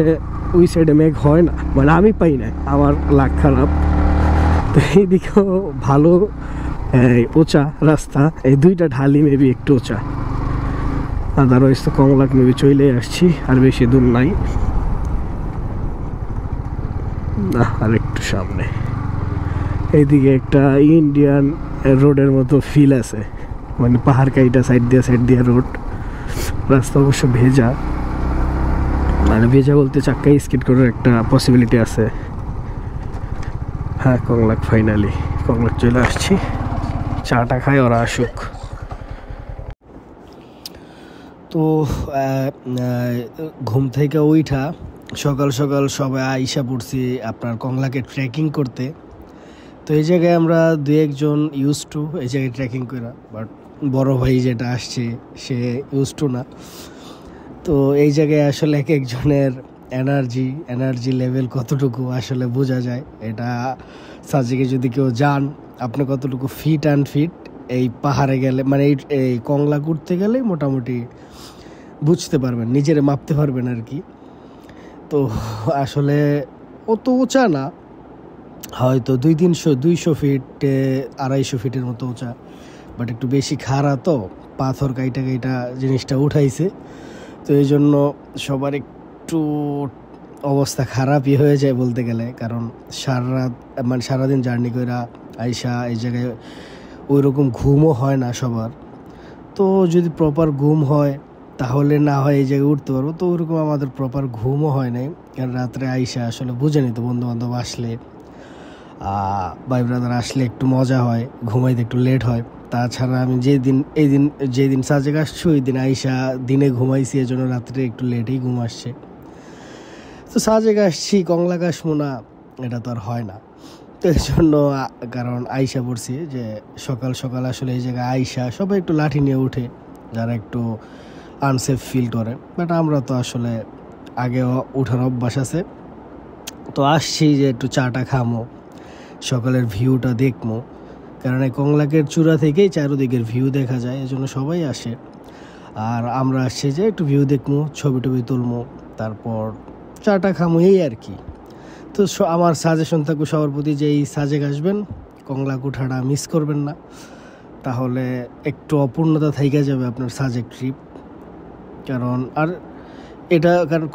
ওই সাইডে মেঘ হয় না, মানে আমি পাই না, আমার লাক খারাপ। তো এইদিকেও ভালো উঁচা রাস্তা, এই 2টা ঢালি মেবি একটু উঁচা। আদারওয়াইজ তো কংলাক মেবি চলে আসছি, আর বেশি দূর নাই, আর একটু সামনে। এইদিকে একটা ইন্ডিয়ান রোডের মতো ফিল আছে, মানে পাহাড় কাইটা সাইড দিয়ে রোড। রাস্তা অবশ্য ভেজা, মানে ভেজা বলতে চাক্কা স্কিড করার একটা পসিবিলিটি আছে। হ্যাঁ, কংলাক ফাইনালি কংলাক চলে আসছি। চাটা খাই, ওরা আসুক। তো ঘুম থেকে উঠা সকাল সকাল সবাই আইসা পড়ছি আপনার কংলাকে ট্রেকিং করতে। তো এই জায়গায় আমরা 2-1 জন ইউজ টু এই জায়গায় ট্রেকিং করা, বাট বড় ভাই যেটা আসছে সে ইউজ টু না। তো এই জায়গায় আসলে এক একজনের এনার্জি লেভেল কতটুকু আসলে বোঝা যায়। এটা সাজেকে যদি কেউ যান, আপনি কতটুকু ফিট এই পাহাড়ে গেলে, মানে এই কংলা ঘুরতে গেলে মোটামুটি বুঝতে পারবেন, নিজেরে মাপতে পারবেন আর কি। তো আসলে অত উঁচা না, হয়তো 200 ফিট 250 ফিটের মতো উঁচা, বাট একটু বেশি খাড়া, তো পাথর কাইটা জিনিসটা উঠাইছে। তো এই জন্য সবার একটু অবস্থা খারাপই হয়ে যায় বলতে গেলে, কারণ সারাদিন জার্নি করে আইসা এই জায়গায় ওই রকম ঘুমও হয় না সবার। তো যদি প্রপার ঘুম হয় তাহলে না হয় এই জায়গায় উঠতে পারবো। তো ওইরকম আমাদের প্রপার ঘুমও হয় নাই, কারণ রাত্রে আইসা আসলে বুঝে নিত বন্ধুবান্ধব আসলে, ভাই ব্রাদার আসলে একটু মজা হয়, ঘুমাইতে একটু লেট হয়। তাছাড়া আমি যেদিন সাজেক আসছি ওই দিন আইসা দিনে ঘুমাইছি, এই জন্য রাত্রে একটু লেটেই ঘুম আসছে। তো সাজেক আসছি, কংলাক আসবো না, এটা তো আর হয় না। তো এই জন্য, কারণ আইসা পড়ছি যে সকাল সকাল আসলে এই জায়গায় আইসা সবাই একটু লাঠি নিয়ে উঠে, যারা একটু আনসেফ ফিল করে, বাট আমরা তো আসলে আগে ওঠার অভ্যাস আছে, তো আসছি যে একটু চাটা খামো, সকালের ভিউটা দেখবো, কারণ এই কংলাকের চূড়া থেকেই চারোদিকের ভিউ দেখা যায়, এই জন্য সবাই আসে। আর আমরা আসছি যে একটু ভিউ দেখবো, ছবি টবি তুলবো, তারপর চাটা খামো, এই আর কি। তো আমার সাজেশন থাকবে সবার প্রতি যে এই সাজেক আসবেন, কংলাক উঠাটা মিস করবেন না, তাহলে একটু অপূর্ণতা থেকে যাবে আপনার সাজেক ট্রিপ। কারণ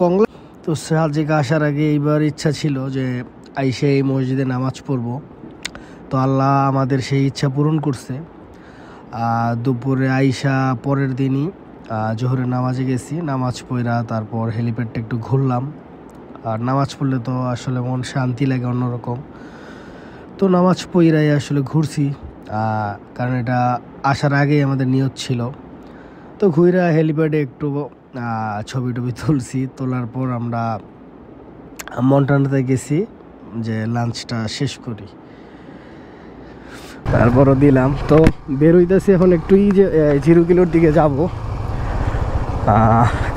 কংলা তো সাজেক আসার আগে এইবার ইচ্ছা ছিল যে আইসে এই মসজিদে নামাজ পড়বো, তো আল্লাহ আমাদের সেই ইচ্ছা পূরণ করছে। দুপুরে আইসা পরের দিনই জোহরের নামাজে গেছি, নামাজ পড়া তারপর হেলিপ্যাডটা একটু ঘুরলাম। আর নামাজ পড়লে তো আসলে মন শান্তি লাগে অন্যরকম, তো নামাজ পড়াই আসলে ঘুরছি, কারণ এটা আসার আগেই আমাদের নিয়ত ছিল। তো ঘুরা হেলিপ্যাডে একটু ছবি টবি তুলছি, তোলার পর আমরা মন্টানাতে গেছি যে লাঞ্চটা শেষ করি, তারপরও দিলাম। তো বের হইতেছি এখন একটু যে 0 কিলোর দিকে যাব,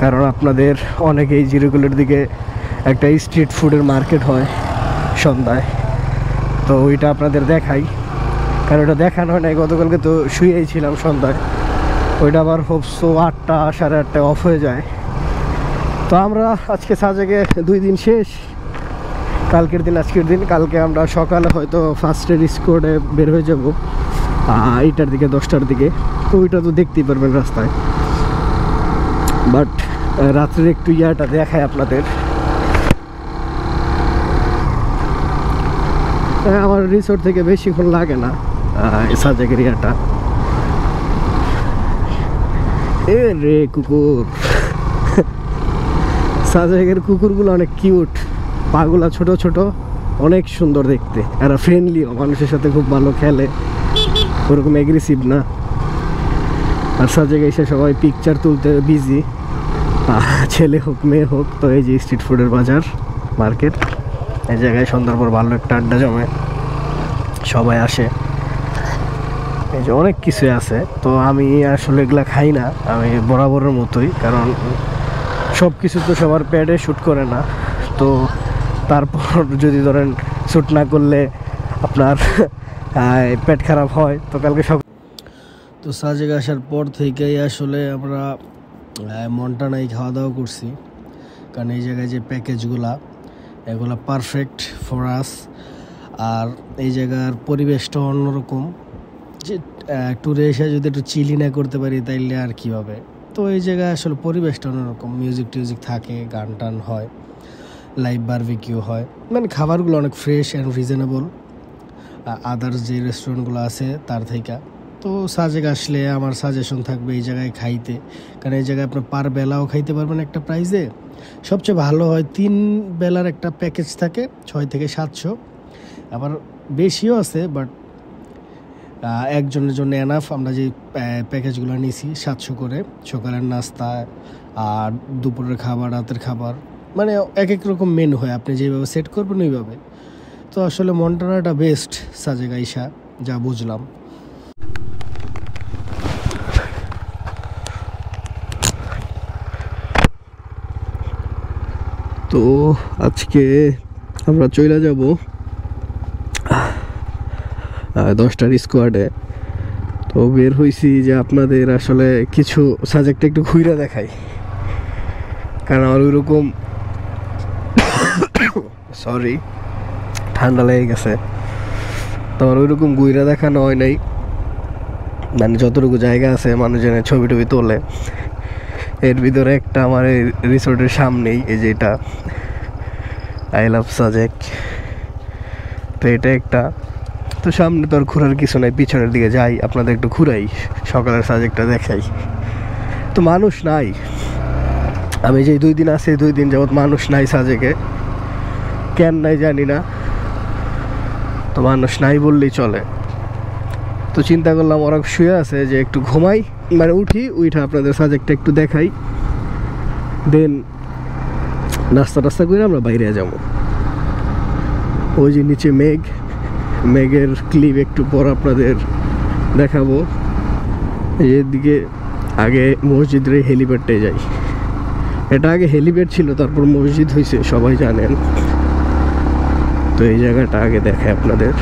কারণ আপনাদের অনেকেই 0 কিলোর দিকে একটা স্ট্রিট ফুডের মার্কেট হয় সন্ধ্যায়, তো ওইটা আপনাদের দেখাই, কারণ ওটা দেখানো হয় নাই। গতকালকে তো শুয়েই ছিলাম সন্ধ্যায়, ওইটা আবার হোপসো 8টা 8:30 অফ হয়ে যায়। তো আমরা আজকে সাজেকে 2 দিন শেষ, কালকের দিন আজকের দিন। কালকে আমরা সকালে হয়তো ফার্স্টের স্কোয়াডে বের হয়ে যাব 8টার দিকে 10টার দিকে, তো ওইটা তো দেখতেই পারবেন রাস্তায়। বাট রাত্রের একটু ইয়াটা দেখায় আপনাদের। আমার রিসোর্ট থেকে বেশিক্ষণ লাগে না সাজেকের ইয়াটা। এ রে কুকুর, সাজেকের কুকুরগুলো অনেক কিউট, পাগুলা ছোট ছোট, অনেক সুন্দর দেখতে, এরা ফ্রেন্ডলিও, মানুষের সাথে খুব ভালো খেলে, ওরকম অ্যাগ্রেসিভ না। আর সাজেক এসে সবাই পিকচার তুলতে বিজি, ছেলে হোক মেয়ে হোক। তো এই যে স্ট্রিট ফুডের বাজার মার্কেট, এই জায়গায় সন্ধ্যার পর ভালো একটা আড্ডা জমে, সবাই আসে, এই যে অনেক কিছুই আছে। তো আমি আসলে এগুলা খাই না, আমি বরাবরের মতোই, কারণ সব কিছু তো সবার প্যাডে শ্যুট করে না। তো তারপর যদি ধরেন শ্যুট না করলে আপনার পেট খারাপ হয়, তো কালকে সব। তো সাজেক আসার পর থেকেই আসলে আমরা মন্টানায় খাওয়া দাওয়া করছি, কারণ এই জায়গায় যে প্যাকেজগুলা এগুলো পারফেক্ট ফর আস। আর এই জায়গার পরিবেশটা অন্যরকম, যে ট্যুরে এসে যদি একটু চিলি না করতে পারি তাইলে আর কী হবে। তো এই জায়গায় আসলে পরিবেশটা অন্যরকম, মিউজিক টিউজিক থাকে, গান টান হয়, লাইভ বারবিকিউ হয়, মানে খাবারগুলো অনেক ফ্রেশ অ্যান্ড রিজনেবল আদার্স যে রেস্টুরেন্টগুলো আছে তার থেকে। তো সাজেক আসলে আমার সাজেশন থাকবে এই জায়গায় খাইতে, কারণ এই জায়গায় আপনার পার বেলাও খাইতে পারবেন একটা প্রাইসে। সবচেয়ে ভালো হয় 3 বেলার একটা প্যাকেজ থাকে 6 থেকে 700, আবার বেশিও আছে, বাট একজনের জন্য এনাফ। আমরা যে প্যাকেজগুলো নিয়েছি 700 করে, সকালের নাস্তা আর দুপুরের খাবার, রাতের খাবার, মানে এক এক রকম মেনু হয়, আপনি যেভাবে সেট করবেন ওইভাবে। তো আসলে মন্টানাটা বেস্ট সাজেক আইসা যা বুঝলাম। তো আজকে আমরা চলে যাব 10টার স্কোয়াডে। তো বের হয়েছি যে আপনাদের আসলে কিছু সাজেকটা একটু ঘুরে দেখাই, কারণ আমার ওইরকম সরি ঠান্ডা লেগে গেছে, তো আমার ওইরকম ঘুরে দেখানো হয় নাই। মানে যতটুকু জায়গা আছে মানুষজনের ছবি টবি তোলে, এর ভিতরে একটা আমার এই রিসোর্টের সামনেই, এই যে এটা আই লাভ সাজেক, তো এটা একটা। তো সামনে তো আর ঘোরার কিছু নাই, পিছনের দিকে যাই, আপনাদের একটু ঘুরাই, সকালের সাজেকটা দেখাই। তো মানুষ নাই, আমি যে 2 দিন আছি 2 দিন যাবত মানুষ নাই সাজেকে, কেন নাই জানি না, তো মানুষ নাই বললেই চলে। তো চিন্তা করলাম ওরা শুয়ে আছে যে একটু ঘুমাই, মানে উঠা আপনাদের সাজেকটা একটু দেখাই, দেন নাস্তা টাস্তা করে আমরা বাইরে যাব। ওই যে নিচে মেঘের ক্লিপ একটু পর আপনাদের দেখাবো। এদিকে আগে মসজিদের হেলিপ্যাডটাই যাই, এটা আগে হেলিপ্যাড ছিল, তারপর মসজিদ হয়েছে, সবাই জানেন। তো এই জায়গাটা আগে দেখায় আপনাদের।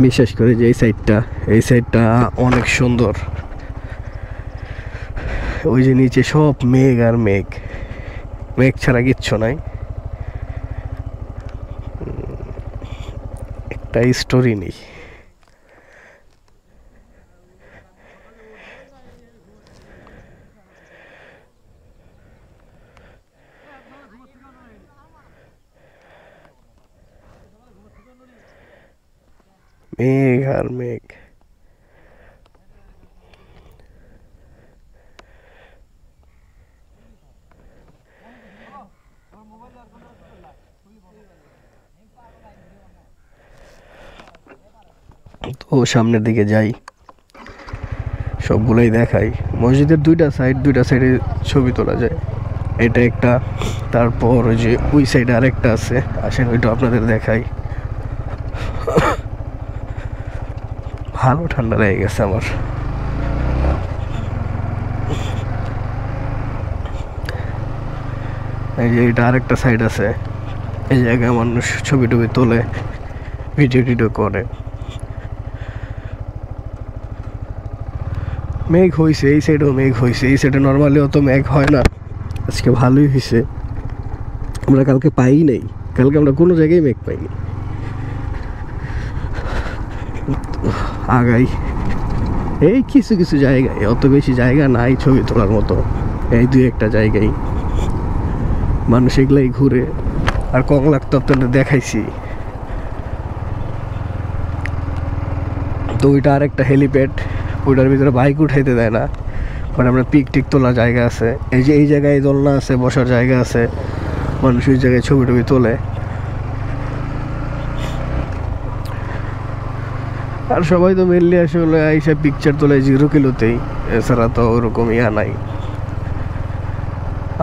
বিশেষ করে যে এই সাইডটা অনেক সুন্দর। ওই যে নিচে সব মেঘ আর মেঘ, মেঘ ছাড়া কিচ্ছু নাই। একটা স্টোরি নেই। মেঘ আর মেঘ। তো সামনের দিকে যাই, সবগুলোই দেখাই। মসজিদের দুইটা সাইডে ছবি তোলা যায়, এটা একটা, তারপর ওই যে ওই সাইডে আরেকটা আছে, আসেন ওইটা আপনাদের দেখাই। ভালো ঠান্ডা লেগে গেছে আমার। এই যে এটা আরেকটা সাইড আছে, এই জায়গায় মানুষ ছবি টবি তোলে, ভিডিও টিডিও করে। মেঘ হয়েছে, এই সাইডেও মেঘ হয়েছে, এই সাইডে নর্মালি অত মেঘ হয় না, আজকে ভালোই হয়েছে। আমরা কালকে পাই নাই, কালকে আমরা কোনো জায়গায় মেঘ পাইনি। আগাই এই কিছু কিছু জায়গায়, অত বেশি জায়গা নাই ছবি তোলার মতো, এই দুই একটা জায়গায় মানুষ এগুলাই ঘুরে। আর কংলাক তো আপনাদের দেখাইছি। তো ওইটা আরেকটা হেলিপ্যাড, ওইটার ভিতরে বাইক উঠাইতে দেয় না, মানে আমরা পিক টিক তোলার জায়গা আছে। এই যে এই জায়গায় দোলনা আছে, বসার জায়গা আছে, মানুষ ওই জায়গায় ছবি টবি তোলে। আর সবাই তো মেনলি আসলে আইসা পিকচার তোলে 0 কিলোতেই, এছাড়া তো ওরকম ইয়া নাই।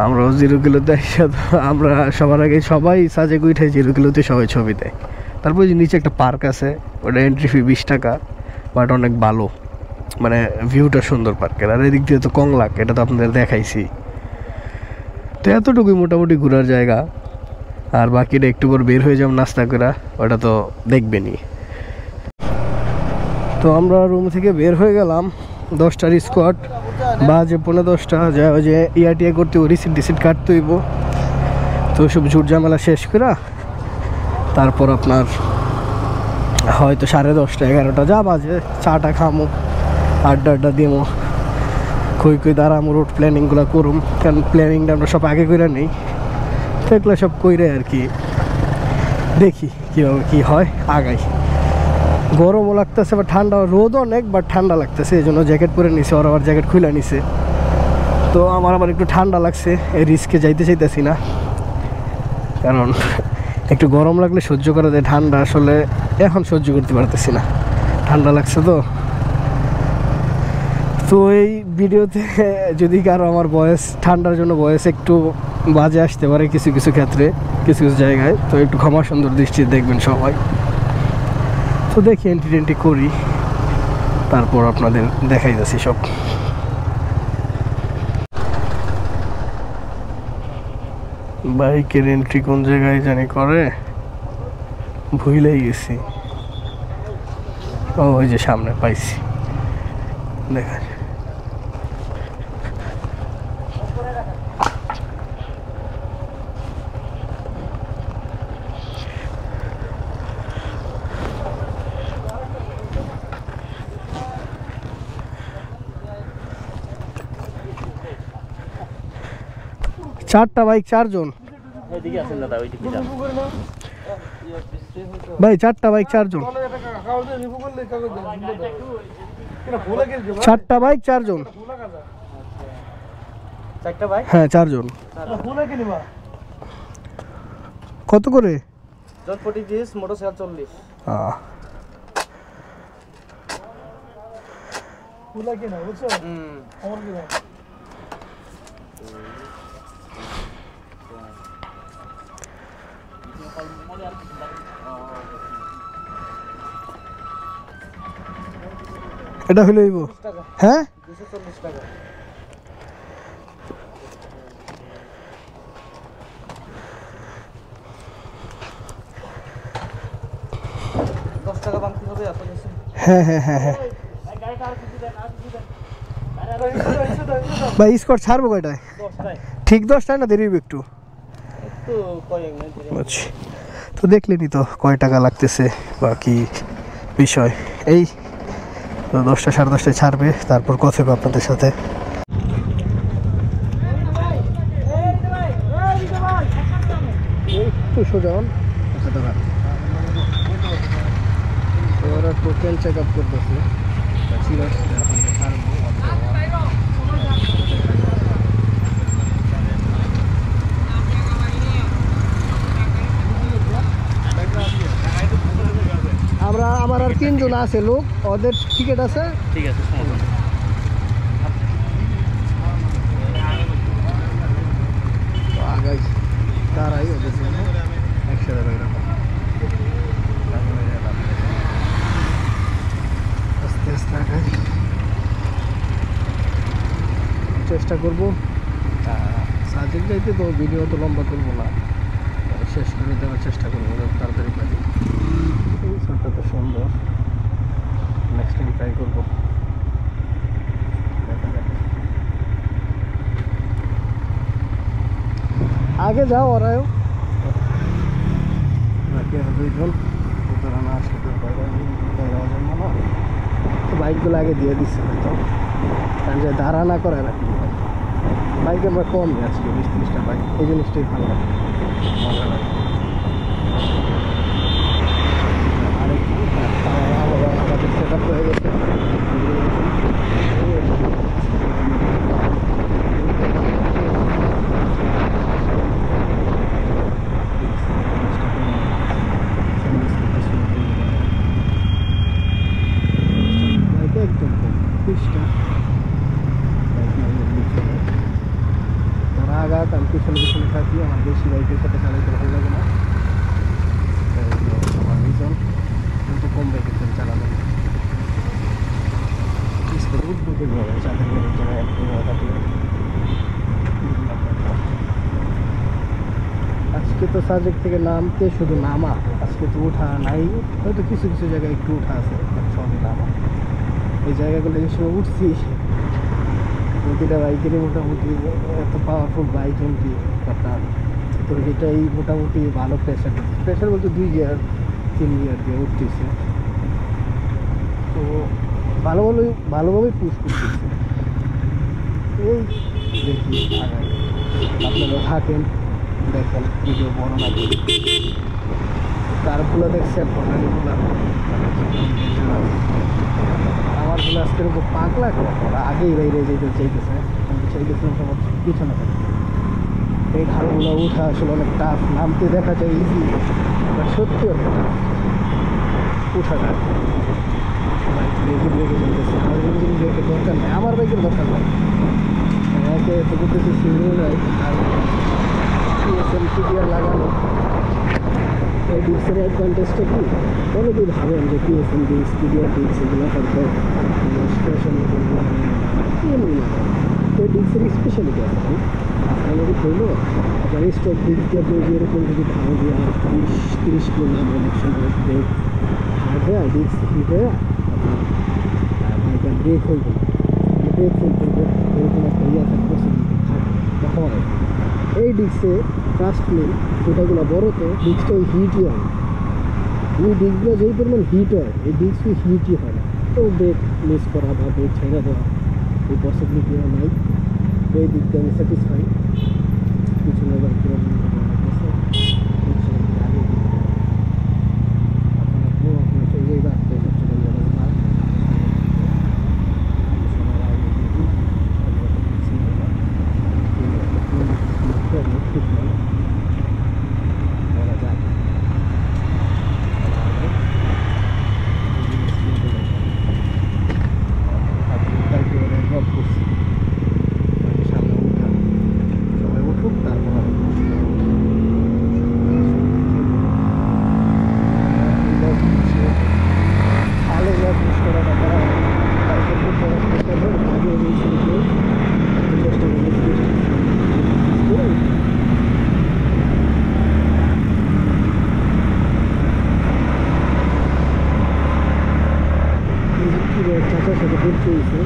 আমরাও 0 কিলোতে আইসা, আমরা সবার আগে সবাই সাজে উঠে 0 কিলোতে সবাই ছবি দেয়। তারপর যে নিচে একটা পার্ক আছে, ওটা এন্ট্রি ফি 20 টাকা, বাট অনেক ভালো, মানে ভিউটা সুন্দর পার্কের। আর এদিক দিয়ে তো কংলাক, এটা তো আপনাদের দেখাইছি। তো এতটুকুই মোটামুটি ঘোরার জায়গা, আর বাকিটা একটু পর বের হয়ে যাবো নাস্তা করে, ওটা তো দেখবেনই। তো আমরা রুম থেকে বের হয়ে গেলাম 10টার স্কোয়াড, বাজে 10:45, যা ওই যে ইয়াটিয়া করতে রিসিট কাটতে হইব। তো সব ঝুট ঝামেলা শেষ করে তারপর আপনার হয়তো 10:30 11টা যা বাজে, চাটা খামো, আড্ডা দিমো, কই দাঁড়ামো, রুট প্ল্যানিংগুলো করুম। কারণ প্ল্যানিংটা আমরা সব আগে করে নেই, তো এগুলো সব কইরে আর কি দেখি কীভাবে কী হয়, আগাই। গরমও লাগতেছে বা ঠান্ডা, রোদ অনেক, বাট ঠান্ডা লাগতেছে, এই জন্য জ্যাকেট পরে নিছে, ওরা আবার জ্যাকেট খুলে নিছে। তো আমার আবার একটু ঠান্ডা লাগছে, এই রিস্কে যাইতে চাইতেছি না, কারণ একটু গরম লাগলে সহ্য করা যায়, ঠান্ডা আসলে এখন সহ্য করতে পারতেছি না, ঠান্ডা লাগছে। তো এই ভিডিওতে যদি কারো আমার ভয়েস, ঠান্ডার জন্য ভয়েস একটু বাজে আসতে পারে কিছু কিছু ক্ষেত্রে, কিছু কিছু জায়গায়, তো একটু ক্ষমা সুন্দর দৃষ্টিতে দেখবেন সবাই। তো দেখি এন্ট্রি করি, তারপর আপনাদের দেখাই যাচ্ছি সব। বাইকের এন্ট্রি কোন জায়গায় জানি করে, ভুলেই গেছি। ও ওই যে সামনে পাইছি, দেখা। চারটা বাইক, 4 জন ভাই, 4টা বাইক 4 জন, 4টা বাইক 4 জন, হ্যাঁ 4 জন। কত করে? মোটরসাইকেল 40। এটা হইলো হইব হ্যাঁ 240 টাকা। হ্যাঁ হ্যাঁ হ্যাঁ হ্যাঁ ভাই স্কট ছাড়বো কয়টায় ঠিক 10টায় না দেরি হবে একটু বুঝছি তো দেখলেনি তো কয় টাকা লাগতেছে বা কি বিষয় এই 10টা 10:30টায় ছাড়বে তারপর কথা হবে আপনাদের সাথে একটু সোজান আচ্ছা দাঁড়া ওরা টোটাল চেক আপ করতেছে আমরা আমার আর 3 জন আছে লোক ওদের টিকিট আছে ঠিক আছে আগাই তারাই ওদের জন্য 100 টাকা এরকম আস্তে আস্তে আগাই চেষ্টা করবো সাজেক যাইতে তো ভিডিও তো লম্বা করবো না শেষ করে দেওয়ার চেষ্টা করবো তাড়াতাড়ি কাজে এই শটটা তো সুন্দর নেক্সট টাইম ট্রাই করবো আগে যাও ওরাও বাকি আর 2 জন ওরা না আসলে তো বাইকগুলো আগে দিয়ে দিচ্ছে হয়তো কারণ যে দাঁড়া না করে রাখি বাইক আমরা কম আজকে 20-30টা বাইক এই জিনিসটাই ভালো লাগে মজা লাগে আমাদের সেট আপ হয়ে গেছে আমি পিছনে পিছনে থাকি আমার বেশি বাইকের সাথে চালাইতে ভালো লাগে না আমার রিজন কিন্তু কম বাইকের সাথে চালানো উদ্যোগীভাবে আজকে তো সাজেক থেকে নামতে শুধু নামা আজকে তো উঠা নাই হয়তো কিছু কিছু জায়গায় একটু উঠা আছে সবই নামা এই জায়গাগুলো যে সময় উঠছি প্রতিটা বাইকেরই মোটামুটি এত পাওয়ারফুল বাইক এমপি কথা তো এটাই মোটামুটি ভালো প্রেশার বলতে 2 গিয়ার 3 গিয়ার দিয়ে উঠতেছে তো ভালোভাবেই পুশ করতেছে এই দেখি আপনারা থাকেন দেখেন ভিডিও বড় না করি তারগুলো দেখছেন ফোনারিগুলো আমারগুলো আজকের উপর পাগলা ওরা আগেই বাইরে যেতে চাইতেছে তোমার পিছনে থাকে এই ঢালগুলো উঠা আসলে অনেক টাফ নামতে দেখা যায় ইজি বাট সত্যি অনেক টাফ উঠাটা ব্রেকের দরকার নেই আমার বাইকের দরকার নেই একে তো করতেছি সিঙ্গেল নাই আর পিএসএল পিডিআর লাগানো এই ডিস্কের অ্যাডভান্টেজটা কি অনেকেই ভাবেন যে পিএসএল ডিস্ক পিডিআর ডিস্ক এগুলো হয়তো স্টেশন এমনি না এই ডিস্কের স্পেশালিটি আছে আমাদের হইলো আপনার স্টক ডিস্ক দিয়ে এরকম যদি ভালো দিয়ে 20-30 কিলো নাম অনেক সময় ব্রেক হ্যাঁ ডিস্ক হিট হয়ে আপনার ব্রেক হইব ব্রেক ফেল করবে এরকম একটা ইয়ে থাকে পসিবিলিটি থাকে হয় এই ডিস্কে ফার্স্ট প্লেন ওটাগুলো বড়তে ডিস্কটা ওই হিটই হয় এই ডিস্কগুলো যেই পরিমাণ হিট হয় এই ডিস্ক হিটই হয় না তো ব্রেক মিস করা বা ব্রেক ছেড়ে দেওয়া এই পসিবিলিটি নাই এই দিকটা আমি স্যাটিসফাই পিছনে আবার কিরকম সবার সাথে ঘুরতে হয়েছে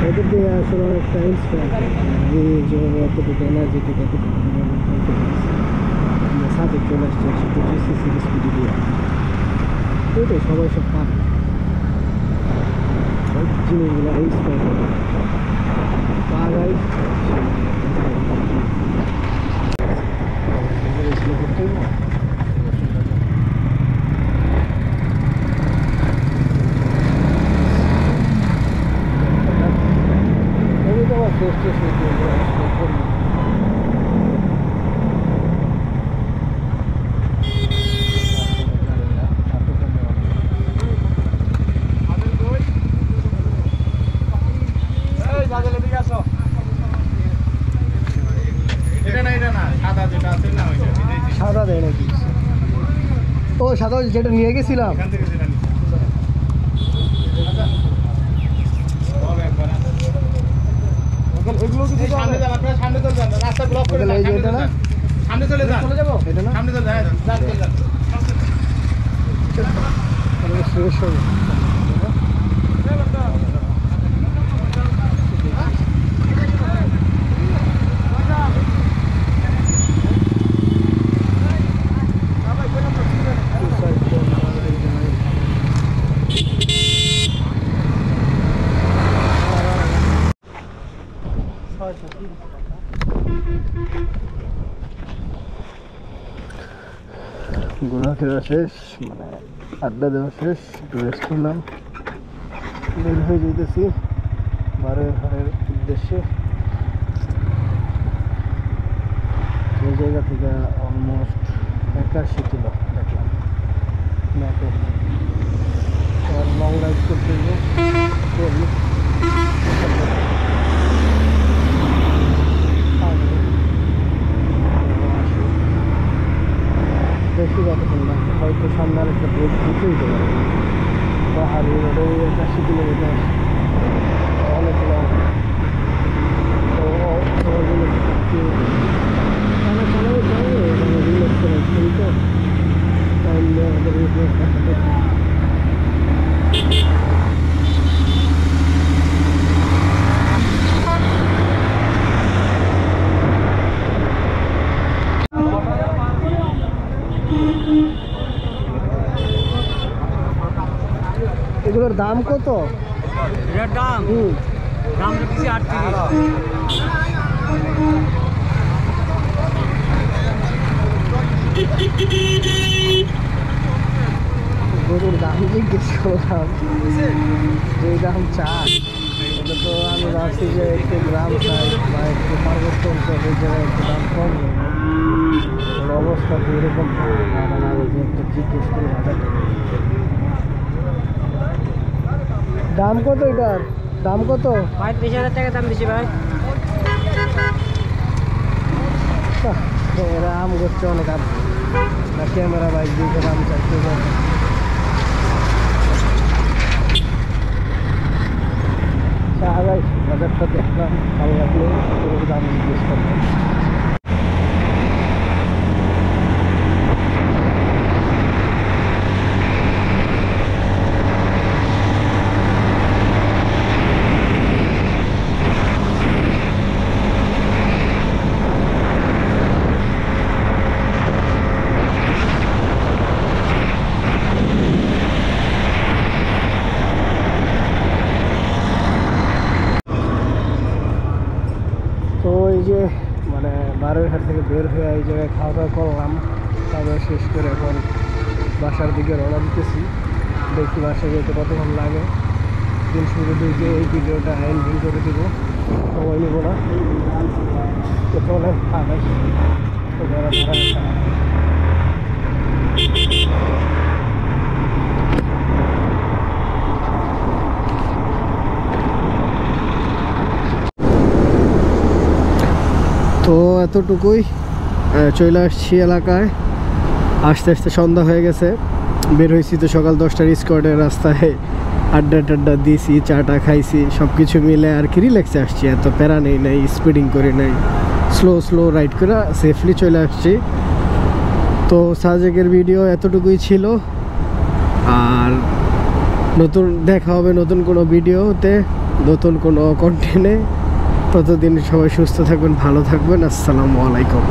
এদের দিয়ে আসলে অনেকটা ইন্সপায়ার এতটুকু এনার্জেটিক এতটুকু আমরা সাথে চলে আসছি 125 সিসির স্পিডে দিয়ে ওইটাই সবাই সব পারে জিনিসগুলো ইন্সপায়ার করে আগাই সাদা দেয় নাকি ও সাদা যেটা নিয়ে গেছিলাম এগুলো কি সামনে যান আপনারা সামনে চলে যান রাস্তা ব্লক করে না এটা না সামনে চলে যান চলে যাব এটা না সামনে চলে যান চলে যান শেষ হয়ে ঘোরাফেরা শেষ মানে আড্ডা দেওয়া শেষ একটু রেস্ট করলাম বের হয়ে যেতেছি বারের ঘরের উদ্দেশ্যে এই জায়গা থেকে অলমোস্ট 81 কিলো দেখলাম ম্যাপে লং রাইড করতে করি বেশি কতক্ষণ না হয়তো সামনে আরেকটা ব্রেক দিতে হতে পারে পাহাড়ি রোডে 81 কিলোমিটার অনেক লং তো চালানো যাবে মানে রিল্যাক্স করে তো টাইম এগুলোর দাম কত? এটার দাম দাম রেখেছি 38। গরুর দাম জিজ্ঞেস করলাম যে দাম চান এটা তো আমি ভাবছি যে একটু গ্রাম চাই বা একটু পার্বত্য অঞ্চলের জায়গায় একটু দাম কম অবস্থা তো এরকম আমি একটু জিজ্ঞেস করি দাম কত এটার দাম কত? 35,000 টাকা দাম বেশি ভাই। এরা আম করছে অনেক আম না ক্যামেরা বাইক দিয়ে দাম চাইছে আগাই বাজারটা দেখলাম ভালো লাগলো দাম জিজ্ঞেস করলাম যে মানে বারোঘাট থেকে বের হয়ে এই জায়গায় খাওয়া দাওয়া করলাম খাওয়া দাওয়া শেষ করে এখন বাসার দিকে রওনা দিতেছি দেখি বাসায় যেতে কতক্ষণ লাগে দিন শুরু দিকে এই ভিডিওটা এন্ডিং করে দেবো সময় নেব না তো চলেন আকাশ তো এতটুকুই চলে আসছি এলাকায় আস্তে আস্তে সন্ধ্যা হয়ে গেছে বের হয়েছি তো সকাল 10টার স্কোয়াডের রাস্তায় আড্ডা টাড্ডা দিয়েছি চাটা খাইছি সব কিছু মিলে আর কি রিল্যাক্সে আসছি এত প্যারা নেই নাই স্পিডিং করি নাই স্লো রাইড করে সেফলি চলে আসছি। তো সাজেকের ভিডিও এতটুকুই ছিল, আর নতুন দেখা হবে নতুন কোনো ভিডিওতে, নতুন কোনো কন্টেন্টে। ততদিন সবাই সুস্থ থাকবেন, ভালো থাকবেন। আসসালামু আলাইকুম।